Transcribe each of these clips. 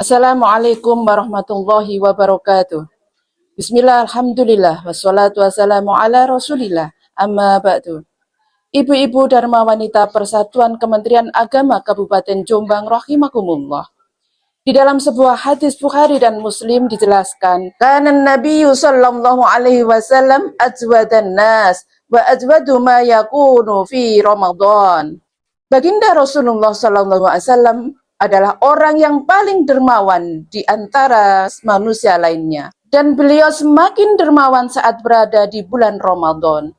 Assalamualaikum warahmatullahi wabarakatuh. Bismillah, alhamdulillah, wassalatu wassalamu ala rasulillah, amma ba'du. Ibu-ibu Dharma Wanita Persatuan Kementerian Agama Kabupaten Jombang rahimakumullah. Di dalam sebuah hadis Bukhari dan Muslim dijelaskan, kanan Nabiyyu sallallahu alaihi wasallam ajwadan nas wa ajwadu ma yakunu fi Ramadan. Baginda Rasulullah sallallahu alaihi wasallam adalah orang yang paling dermawan di antara manusia lainnya. Dan beliau semakin dermawan saat berada di bulan Ramadan.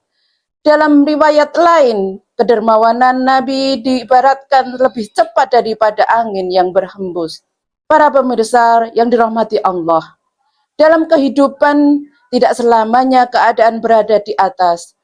Dalam riwayat lain, kedermawanan Nabi diibaratkan lebih cepat daripada angin yang berhembus. Para pemirsa yang dirahmati Allah, dalam kehidupan tidak selamanya keadaan berada di atas.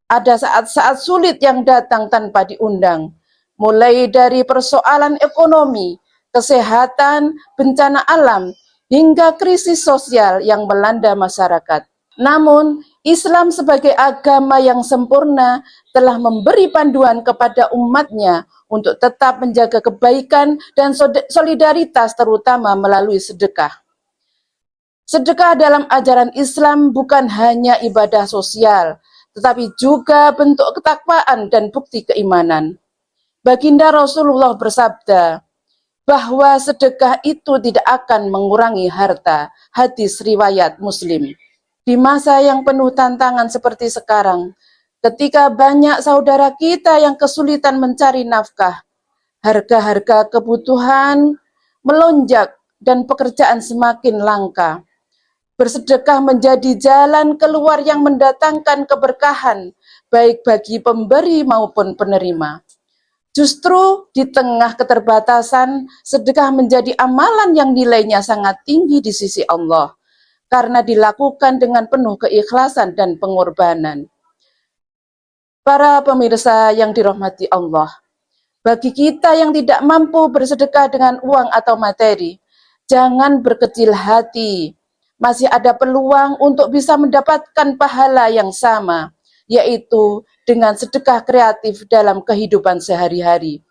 Ada saat-saat sulit yang datang tanpa diundang. Mulai dari persoalan ekonomi, kesehatan, bencana alam, hingga krisis sosial yang melanda masyarakat. Namun, Islam sebagai agama yang sempurna telah memberi panduan kepada umatnya untuk tetap menjaga kebaikan dan solidaritas terutama melalui sedekah. Sedekah dalam ajaran Islam bukan hanya ibadah sosial, tetapi juga bentuk ketakwaan dan bukti keimanan. Baginda Rasulullah bersabda bahwa sedekah itu tidak akan mengurangi harta. Hadis riwayat Muslim. Di masa yang penuh tantangan seperti sekarang, ketika banyak saudara kita yang kesulitan mencari nafkah, harga-harga kebutuhan melonjak dan pekerjaan semakin langka. Bersedekah menjadi jalan keluar yang mendatangkan keberkahan, baik bagi pemberi maupun penerima. Justru di tengah keterbatasan, sedekah menjadi amalan yang nilainya sangat tinggi di sisi Allah, karena dilakukan dengan penuh keikhlasan dan pengorbanan. Para pemirsa yang dirahmati Allah, bagi kita yang tidak mampu bersedekah dengan uang atau materi, jangan berkecil hati. Masih ada peluang untuk bisa mendapatkan pahala yang sama, yaitu dengan sedekah kreatif dalam kehidupan sehari-hari.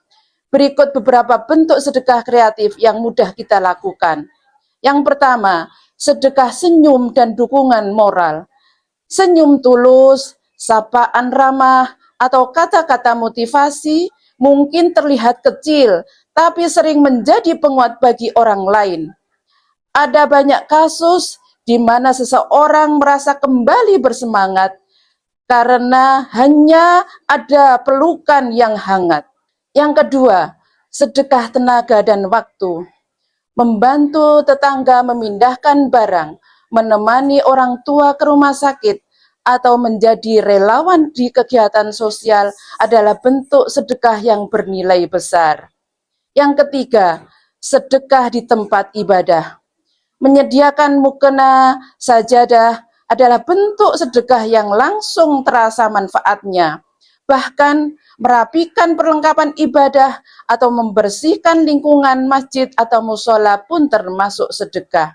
Berikut beberapa bentuk sedekah kreatif yang mudah kita lakukan. Yang pertama, sedekah senyum dan dukungan moral. Senyum tulus, sapaan ramah, atau kata-kata motivasi mungkin terlihat kecil, tapi sering menjadi penguat bagi orang lain. Ada banyak kasus di mana seseorang merasa kembali bersemangat karena hanya ada pelukan yang hangat. Yang kedua, sedekah tenaga dan waktu. Membantu tetangga memindahkan barang, menemani orang tua ke rumah sakit, atau menjadi relawan di kegiatan sosial adalah bentuk sedekah yang bernilai besar. Yang ketiga, sedekah di tempat ibadah. Menyediakan mukena, sajadah, adalah bentuk sedekah yang langsung terasa manfaatnya. Bahkan merapikan perlengkapan ibadah atau membersihkan lingkungan masjid atau musola pun termasuk sedekah.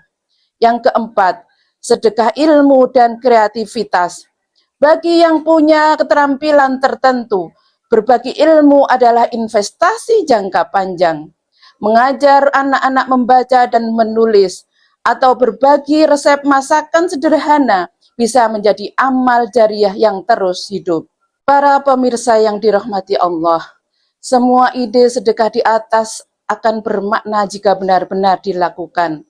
Yang keempat, sedekah ilmu dan kreativitas. Bagi yang punya keterampilan tertentu, berbagi ilmu adalah investasi jangka panjang. Mengajar anak-anak membaca dan menulis, atau berbagi resep masakan sederhana bisa menjadi amal jariah yang terus hidup. Para pemirsa yang dirahmati Allah, semua ide sedekah di atas akan bermakna jika benar-benar dilakukan.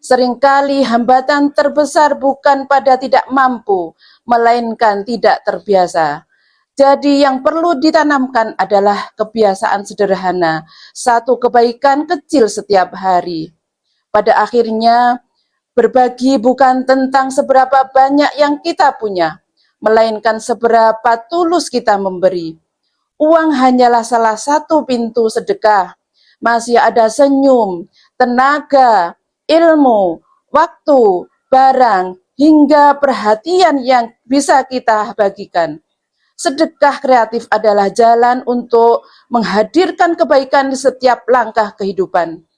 Seringkali hambatan terbesar bukan pada tidak mampu, melainkan tidak terbiasa. Jadi yang perlu ditanamkan adalah kebiasaan sederhana, satu kebaikan kecil setiap hari. Pada akhirnya, berbagi bukan tentang seberapa banyak yang kita punya, melainkan seberapa tulus kita memberi. Uang hanyalah salah satu pintu sedekah. Masih ada senyum, tenaga, ilmu, waktu, barang, hingga perhatian yang bisa kita bagikan. Sedekah kreatif adalah jalan untuk menghadirkan kebaikan di setiap langkah kehidupan.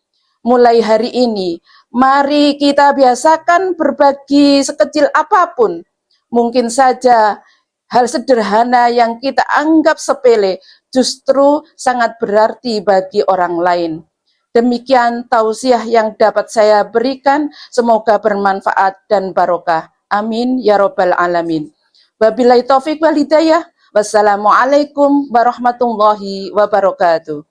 Mulai hari ini, mari kita biasakan berbagi sekecil apapun. Mungkin saja hal sederhana yang kita anggap sepele justru sangat berarti bagi orang lain. Demikian tausiah yang dapat saya berikan, semoga bermanfaat dan barokah. Amin ya robbal alamin. Wabillahi taufik wal hidayah. Wassalamualaikum warahmatullahi wabarakatuh.